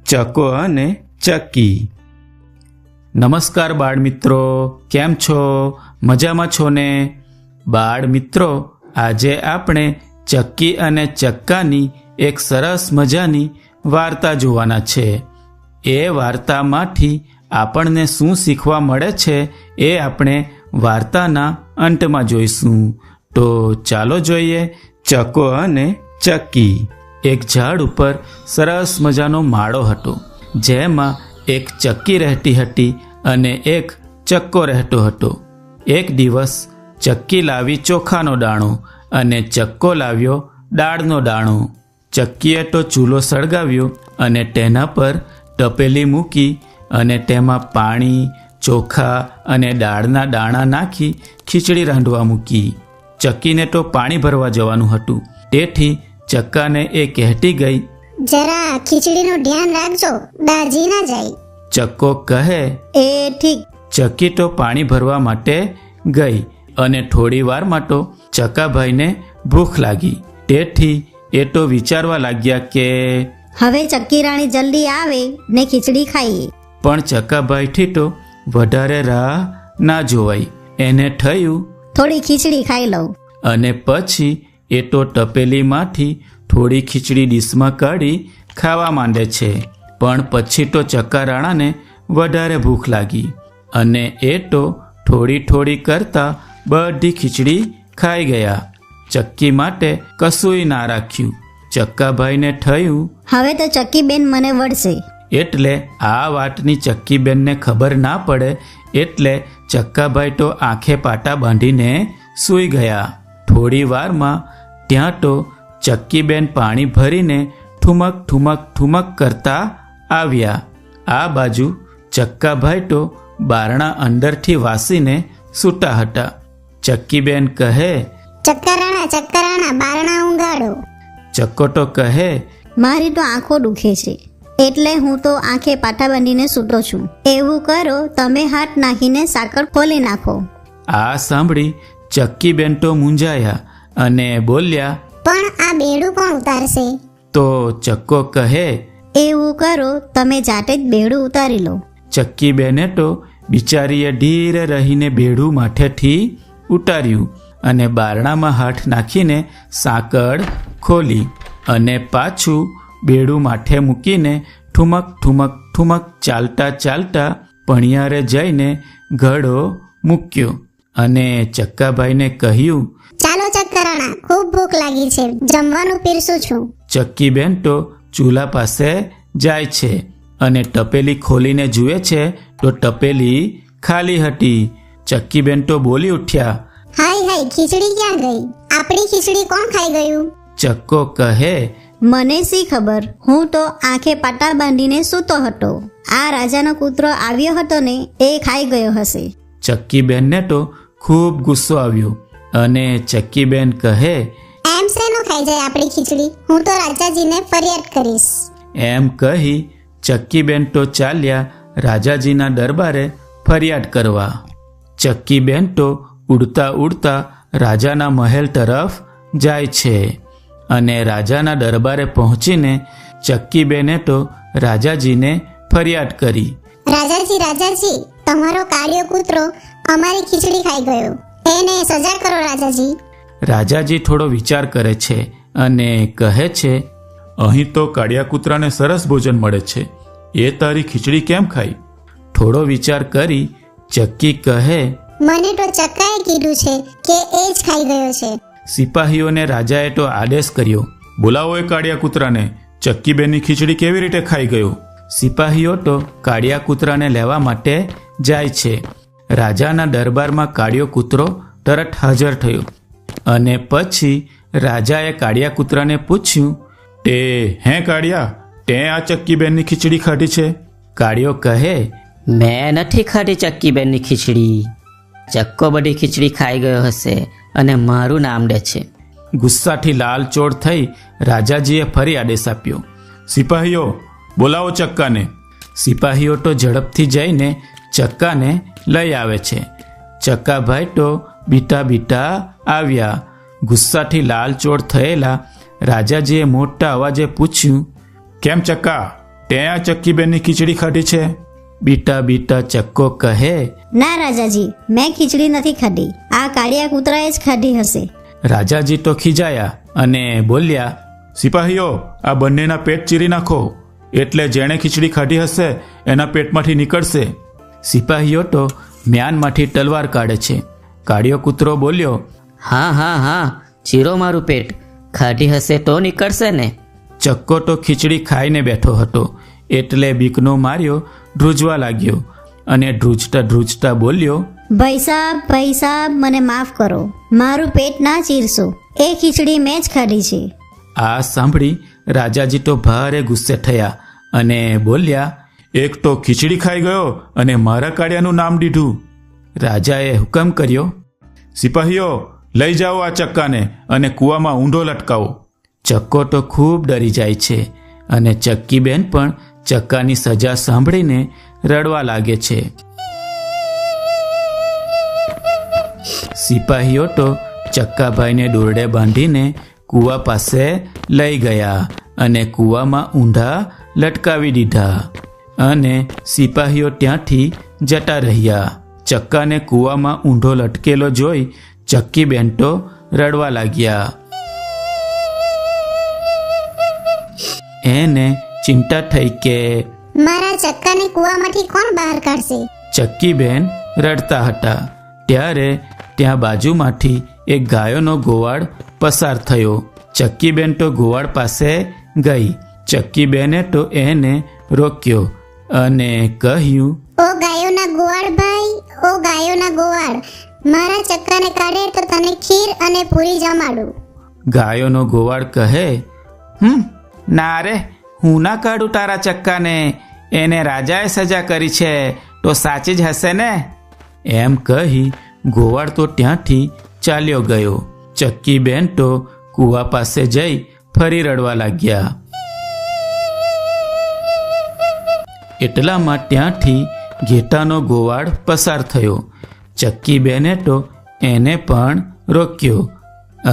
ચકો અને ચક્કી. નમસ્કાર બાળ મિત્રો, કેમ છો? મજામાં છો ને? બાળ મિત્રો, આજે આપણે ચક્કી અને ચક્કાની એક સરસ મજાની વાર્તા જોવાના છે. એ વાર્તામાંથી આપણને શું શીખવા મળે છે એ આપણે વાર્તાના અંતમાં જોઈશું. તો ચાલો જોઈએ ચકો અને ચક્કી. એક ઝાડ ઉપર સરસ મજાનો માળો હતો, જેમાં એક ચક્કી રહેતી હતી અને એક ચક્કો રહેતો હતો. એક દિવસ ચક્કી લાવી ચોખાનો દાણો અને ચક્કો લાવ્યો દાળનો દાણો. ચક્કીએ તો ચૂલો સળગાવ્યો અને તેના પર તપેલી મૂકી અને તેમાં પાણી, ચોખા અને દાળના દાણા નાખી ખીચડી રાંધવા મૂકી. ચક્કીને તો પાણી ભરવા જવાનું હતું, તેથી ચક્કાને એ કહેતી ગઈ, જરા ખીચડીનું ધ્યાન રાખજો, દાજી ના જાય. ચક્કો કહે, એ ઠીક. ચક્કી તો પાણી ભરવા માટે ગઈ અને થોડી વારમાં તો ચક્કાભાઈને ભૂખ લાગી. તેથી એ તો વિચારવા લાગ્યા કે હવે ચક્કી રાણી જલ્દી આવે ને ખીચડી ખાઈએ. પણ ચક્કાભાઈથી તો વધારે રાહ ના જોવાઈ. એને થયું થોડી ખીચડી ખાઈ લઉં. અને પછી એ તો તપેલીમાંથી થોડી ખીચડી ડીશમાં કાઢી ખાવા માંડે છે. પણ પછી તો ચક્કા રાણાને વધારે ભૂખ લાગી અને એ તો થોડી થોડી કરતા બધી ખીચડી ખાઈ ગયા. ચક્કી માટે કશુંય ના રાખ્યું. ચક્કાભાઈને થયું હવે તો ચક્કી બેન મને વળશે. એટલે આ વાતની ચક્કીબેનને ખબર ના પડે એટલે ચક્કાભાઈ તો આંખે પાટા બાંધીને સૂઈ ગયા. થોડી વારમાં ત્યાં તો ચક્કીબેન પાણી ભરીને ઠુમક ઠુમક ઠુમક કરતા આવ્યા. આ બાજુ ચક્કાભાઈ તો બારણા અંદરથી વાસીને સૂતા હતા. ચક્કીબેન કહે, ચક્કા રાણા બારણા ઊંઘાડો. ચક્કો તો કહે, મારી તો આંખો દુખે છે એટલે હું તો આંખે પાટા બાંધીને સૂતો છું. એવું કરો, તમે હાથ નાખીને સાકર ખોલી નાખો. આ સાંભળી ચક્કીબેન તો મૂંઝાયા અને બોલ્યા, પણ આ બેડું કોણ ઉતારશે? તો ચક્કો કહે, એવું કરો, તમે જાતે જ બેડું ઉતારી લો. ચક્કીબેને તો બિચારીએ ધીરે રહીને બેડું માથેથી ઉતાર્યું અને બારણામાં હાથ નાખીને સાંકળ ખોલી અને પાછું બેડું માથે મૂકીને ઠુમક ઠુમક ઠુમક ચાલતા ચાલતા પણિયારે જઈને ઘડો મૂક્યો અને ચક્કાભાઈને કહ્યું, ચાલો ચક્કા રાણા, ખૂબ ભૂખ લાગી છે, જમવાનું પીરસું છું. ચક્કીબેન તો ચૂલા પાસે જાય છે અને ટપેલી ખોલીને જુએ છે તો ટપેલી ખાલી હતી. ચક્કીબેન તો બોલી ઉઠ્યા, હાય ખીચડી ક્યાં ગઈ? આપણી ખીચડી કોણ ખાઈ ગયું? ચક્કો કહે, મને શી ખબર, હું તો આંખે પાટા બાંધીને સૂતો હતો. આ રાજાનો કૂતરો આવ્યો હતો ને, એ ખાઈ ગયો હશે. ચક્કીબેનને તો ખૂબ ગુસ્સો આવ્યો અને ચક્કીબેન કહે, એમ શેનો ખાઈ જાય આપણી ખીચડી? હું તો રાજાજીને ફરિયાદ કરીશ. એમ કહી ચક્કીબેન તો ચાલ્યા રાજાજીના દરબારે ફરિયાદ કરવા. ચક્કીબેન તો ઉડતા ઉડતા રાજાના મહેલ તરફ જાય છે અને રાજાના દરબારે પહોંચીને ચક્કીબેને તો રાજાજીને ફરિયાદ કરી. રાજાજી, તમારો કાળિયો કૂતરો અમારી ખીચડી ખાઈ ગયો, એને સજા કરો રાજાજી. રાજાજી થોડો વિચાર કરે છે અને કહે છે, અહીં તો કાળિયા કૂતરાને સરસ ભોજન મળે છે, એ તારી ખીચડી કેમ ખાઈ? થોડો વિચાર કરી ચક્કી કહે, મને તો ચક્કાએ કીધું છે કે એ જ ખાઈ ગયો છે. સિપાહીઓને રાજાએ તો આદેશ કર્યો, બોલાવો એ કાળિયા કૂતરાને, ચક્કીબેનની ખીચડી કેવી રીતે ખાઈ ગયો? સિપાહીઓ તો કાળિયા કૂતરાને લેવા માટે જાય છે. રાજાના દરબારમાં કાળિયો કૂતરો તરત હાજર થયો અને પછી રાજાએ કાળિયા કૂતરાને પૂછ્યું, હે કાળિયા, તે આ ચક્કીબેનની ખીચડી ખાધી છે? કાળિયો કહે, મેં નથી ખાધી ચક્કીબેનની ખીચડી. ચક્કો બધી ખીચડી ખાઈ ગયો હશે અને મારું નામ લે છે. ગુસ્સાથી લાલચોળ થઈ રાજાજીએ ફરી આદેશ આપ્યો, સિપાહીઓ બોલાવો ચક્કાને. સિપાહીઓ તો ઝડપથી જઈને ચક્કાને લઈ આવે છે. ચક્કાભાઈ તો બીટા બીટા આવ્યા. ગુસ્સાથી લાલચોળ થયેલા રાજાજીએ મોટા અવાજે પૂછ્યું, કેમ ચક્કા, તે આ ચક્કીબેનની ખીચડી ખાધી છે? બીટા બીટા ચક્કો કહે. ના રાજાજી, મેં ખીચડી નથી ખાધી, આ કાળિયા કૂતરાએ જ ખાધી હશે. રાજાજી તો ખીજાયા અને બોલ્યા, સિપાહીઓ, આ બંનેના પેટ ચીરી નાખો, એટલે જેણે ખીચડી ખાધી હશે એના પેટમાંથી નીકળશે. સિપાહીઓ તો મ્યાનમાંથી તલવાર કાઢે છે. કાળિયો કૂતરો બોલ્યો, હા હા હા, ચીરો મારું પેટ, ખાધી હશે તો નીકળશે ને. ચક્કો તો ખીચડી ખાઈને બેઠો હતો, એટલે બીકનો માર્યો ધ્રુજવા લાગ્યો અને ધ્રુજતા ધ્રુજતા બોલ્યો, ભાઈ સાહેબ, મને માફ કરો, મારું પેટ ના ચીરશો, એ ખીચડી મેં જ ખાધી છે. આ સાંભળી રાજાજી તો ભારે ગુસ્સે થયા અને બોલ્યા, એક તો ખીચડી ખાઈ ગયો અને મારા કાળિયાનું નામ દીધું. રાજાએ હુકમ કર્યો, સિપાહીઓ, લઈ જાઓ આ ચક્કાને અને કૂવામાં ઊંધો લટકાવો. ચક્કો તો ખૂબ ડરી જાય છે અને ચક્કીબેન પણ ચક્કાની સજા સાંભળીને રડવા લાગે છે. સિપાહીઓ તો ચક્કાભાઈને દોરડે બાંધીને કૂવા પાસે લઈ ગયા અને કૂવામાં ઊંધા લટકાવી દીધા અને સિપાહીઓ ત્યાંથી જતા રહ્યા. ચક્કાને કૂવામાં ઊંધો લટકેલો જોઈ ચક્કીબેન તો રડવા લાગ્યા. એને ચિંતા થઈ કે મારા ચક્કાને કૂવામાંથી કોણ બહાર કાઢશે? ચક્કીબેન રડતા હતા. ત્યારે ત્યાં બાજુમાંથી એક ગાયોનો ગોવાળ પસાર થયો. ચક્કીબેન તો ગોવાળ પાસે ગઈ. ચક્કીબેને તો એને રોક્યો અને કહ્યું, ઓ ગાયોના ગોવાળ ભાઈ, ઓ ગાયોના ગોવાળ, મારા ચક્કાને કાઢે તો તને ખીર અને પૂરી જમાડું. ગાયોનો ગોવાળ કહે, ના રે, હું ના કાઢું તારા ચક્કાને, એને રાજાએ સજા કરી છે તો સાચી જ હશે ને. એમ કહી ગોવાળ તો ત્યાંથી ચાલ્યો ગયો. ચક્કીબેન તો કૂવા પાસે જઈ ફરી રડવા લાગ્યા. એટલામાં ત્યાંથી ઘેટાનો ગોવાળ પસાર થયો. ચક્કીબેને તો એને પણ રોક્યો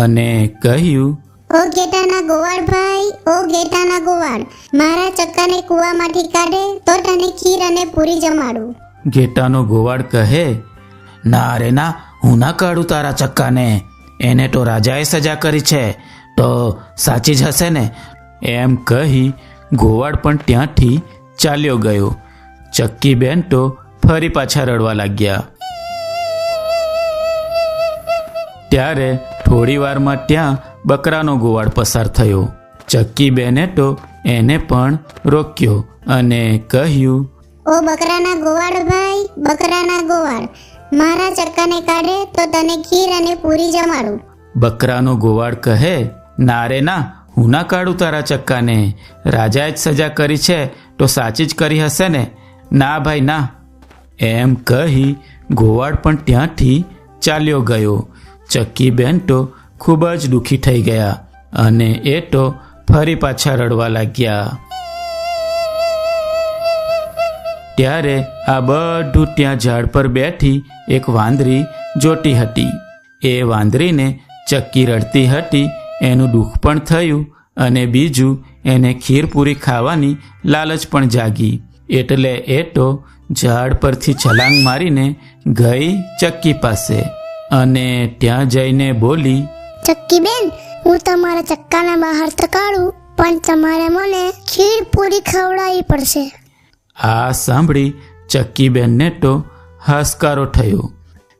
અને કહ્યું, ઓ ઘેટાના ગોવાળ ભાઈ, ઓ ઘેટાના ગોવાળ, મારા ચક્કાને કૂવામાંથી કાઢે તો તને ખીર અને પૂરી જમાડું. ઘેટાનો ગોવાળ કહે, ના રે ના, હું ના કાઢું તારા ચક્કાને, એને તો રાજાએ સજા કરી છે તો સાચી જ હશે ને. એમ કહી ગોવાળ પણ ત્યાંથી ચાલ્યો ગયો. ચક્કીબેન તો ફરી પાછા રડવા લાગ્યા. ત્યારે થોડી વારમાં ત્યાં બકરાનો ગોવાળ પસાર થયો. ચક્કીબેને તો એને પણ રોક્યો અને કહ્યું, ઓ બકરાના ગોવાળ ભાઈ, બકરાના ગોવાળ, મારા ચક્કાને કાઢે તો તને ખીર અને પૂરી જમાડું. બકરાનો ગોવાળ કહે, ના રે ના, હું ના કાઢું તારા ચક્કાને, રાજાએ જ સજા કરી છે તો સાચી જ કરી હશે ને. ના ભાઈ ના. એમ કહી ગોવાળ પણ ત્યાંથી ચાલ્યો ગયો. ચક્કીબેન તો ખૂબ જ દુઃખી થઈ ગયા અને એ તો ફરી પાછા રડવા લાગ્યા. ત્યારે આ બધું ત્યાં ઝાડ પર બેઠી એક વાંદરી જોતી હતી. એ વાંદરીને ચક્કી રડતી હતી એનું દુઃખ પણ થયું અને બીજું એને ખીરપૂરી ખાવાની લાલચ પણ જાગી. એટલે એ તો ઝાડ પરથી છલાંગ મારીને ગઈ ચક્કી પાસે અને ત્યાં જઈને બોલી, ચક્કી બેન, હું તમારા ચક્કાના બહાર તો કાઢું, પણ તમારે મને ખીર પૂરી ખવડાવવી પડશે. આ સાંભળી ચક્કીબેનને તો હાશકારો થયો.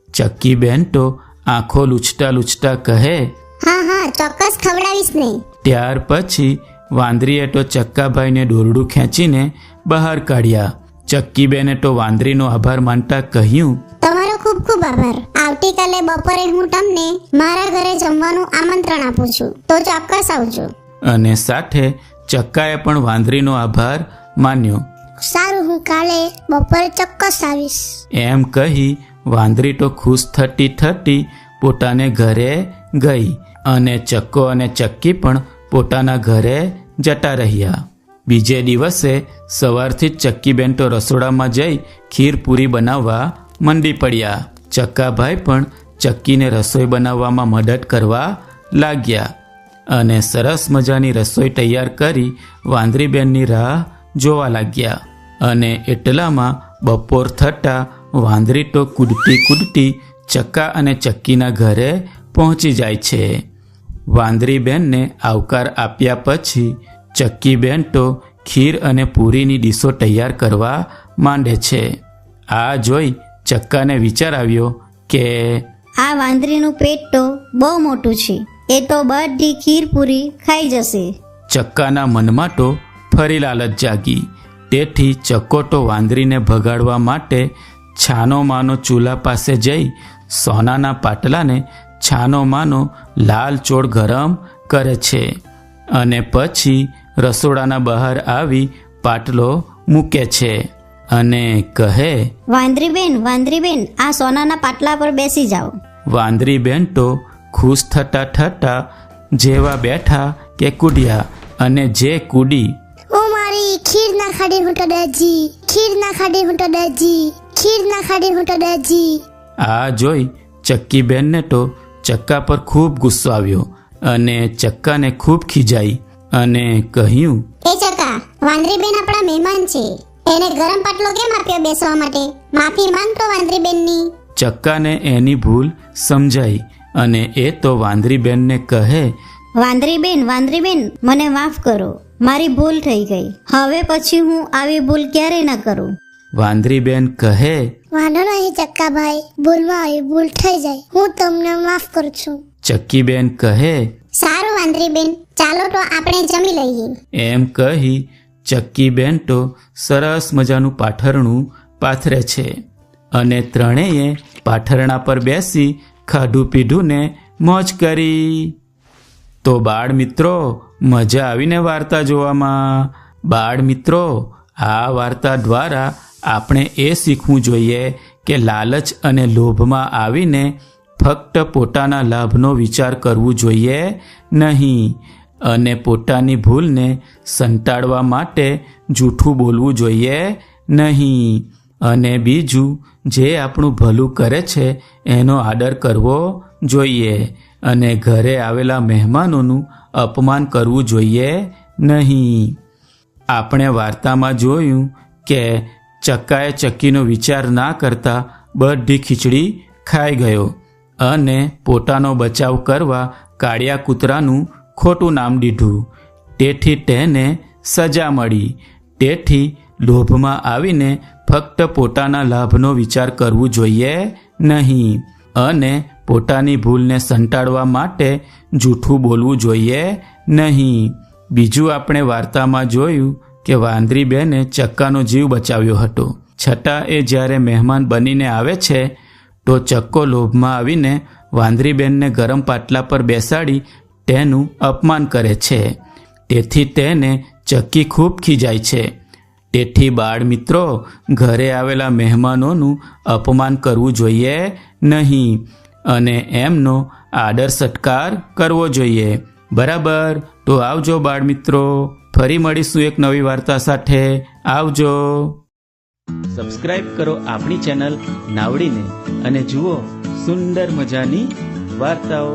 ચક્કીબેન તો આંખો લૂછતા લૂછતા કહે, હા, ચોક્કસ ખવડાવીશ ને. ત્યાર પછી વાંદરીએ તો ચક્કાભાઈને દોરડું ખેંચીને બહાર કાઢ્યા. ચક્કીબેને તો વાંદરીનો આભાર માનતા કહ્યું, તમારો ખૂબ ખૂબ આભાર. આવતીકાલે બપોરે હું તમને મારા ઘરે જમવાનું આમંત્રણ આપું છું, તો ચોક્કસ આવજો. અને સાથે ચક્કાએ પણ વાંદરીનો આભાર માન્યો. સારું, હું કાલે બપોરે ચોક્કસ આવીશ. એમ કહી વાંદરી તો ખુશ થતી થતી પોતાને ઘરે ગઈ અને ચક્કો અને ચક્કી પણ પોતાના ઘરે જતા રહ્યા. બીજે દિવસે સવારથી જ ચક્કીબેન તો રસોડામાં જઈ ખીર પૂરી બનાવવા મંડી પડ્યા. ચક્કાભાઈ પણ ચક્કીને રસોઈ બનાવવામાં મદદ કરવા લાગ્યા અને સરસ મજાની રસોઈ તૈયાર કરી વાંદરીબેનની રાહ જોવા લાગ્યા અને એટલામાં બપોર થતાં વાંદરી તો કૂદતી કૂદતી ચક્કા અને ચક્કીના ઘરે પહોંચી જાય છે. વાંદરી બેનને આવકાર આપ્યા પછી ચક્કી બેન તો ખીર અને પૂરીની ડીશો તૈયાર કરવા માંડે છે. આ જોઈ ચક્કાને વિચાર આવ્યો કે આ વાંદરીનું પેટ તો બહુ મોટું છે, એ તો બધી ખીર પૂરી ખાઈ જશે. ચક્કાના મનમાં તો ફરી લાલચ જાગી. તેથી ચક્કો તો વાંદરીને ભગાડવા માટે છાનો માનો ચૂલા પાસે જઈ સોનાના પાટલાને છાનો માનો લાલ ચોળ ગરમ કરે છે અને પછી રસોડાના બહાર આવી પાટલો મૂકે છે અને કહે, વાંદરી બેન આ સોનાના પાટલા પર બેસી જાઓ. વાંદરી બેન તો ખુશ થતા થતા જેવા બેઠા કે કૂદ્યા અને જે કૂદી ઓ મારી ખીર ના ખાડી હું તો દાજી, ખીર ના ખાડી હું તો દાજી, ખીર ના ખાડી હું તો દાજી. આ જોઈ ચક્કી બેનને તો ચક્કા પર ખૂબ ગુસ્સો આવ્યો અને ચક્કાને ખૂબ ખીજાઈ અને કહ્યું, એ ચકા, વાંદરી બેન આપણા મહેમાન છે, એને ગરમ પાટલો કેમ આપ્યો બેસવા માટે? માફી માંગતો વાંદરી બેનની. ચક્કાને એની ભૂલ સમજાઈ અને એ તો વાંદરી બેનને કહે, વાંદરી બેન મને માફ કરો, મારી ભૂલ થઈ ગઈ. હવે પછી હું આવી ભૂલ ક્યારેય ન કરું. વાંદરી બેન કહે, વાંધો નહીં ચક્કાભાઈ, ભૂલમાં આવી ભૂલ થઈ જાય, હું તમને માફ કરું છું. ચક્કી બેન કહે, સારું વાંદરી બેન, ચાલો તો આપણે જમી લઈએ. એમ કહી ચક્કી બેન તો સરસ મજાનું પાથરણું પાથરે છે અને ત્રણેય પાથરણા પર બેસી ખાધું પીધું ને મોજ કરી. તો બાળ મિત્રો, મજા આવીને વાર્તા જોવામાં. બાળ મિત્રો, આ વાર્તા દ્વારા આપણે એ શીખવું જોઈએ કે લાલચ અને લોભમાં આવીને ફક્ત પોતાના લાભનો વિચાર કરવું જોઈએ નહીં અને પોતાની ભૂલને સંટાળવા માટે જૂઠું બોલવું જોઈએ નહીં. અને બીજું, જે આપણું ભલું કરે છે એનો આદર કરવો જોઈએ અને ઘરે આવેલા મહેમાનોનું અપમાન કરવું જોઈએ નહીં. આપણે વાર્તામાં જોયું કે ચક્કાએ ચક્કીનો વિચાર ના કરતા બધી ખીચડી ખાઈ ગયો અને પોતાનો બચાવ કરવા કાળિયા કૂતરાનું ખોટું નામ દીધું. તેથી તેને સજા મળી. તેથી લોભમાં આવીને ફક્ત પોતાના લાભનો વિચાર કરવું જોઈએ નહીં અને પોતાની ભૂલને સંટાળવા માટે જૂઠું બોલવું જોઈએ નહીં. બીજું આપણે વાર્તામાં જોયું કે વાંદરી બેને ચક્કાનો જીવ બચાવ્યો હતો, છતાં એ જ્યારે મહેમાન બનીને આવે છે તો ચક્કો લોભમાં આવીને વાંદરી બેનને ગરમ પાટલા પર બેસાડી તેનું અપમાન કરે છે. તેથી તેને ચક્કી ખૂબ ખીજાય છે. તેથી બાળ મિત્રો, ઘરે આવેલા મહેમાનોનું અપમાન કરવું જોઈએ નહીં અને એમનો આદર સત્કાર કરવો જોઈએ. બરાબર? તો આવજો બાળ મિત્રો, ફરી મળીશું એક નવી વાર્તા સાથે. આવજો. સબસ્ક્રાઇબ કરો આપણી ચેનલ નાવડીને અને જુઓ સુંદર મજાની વાર્તાઓ.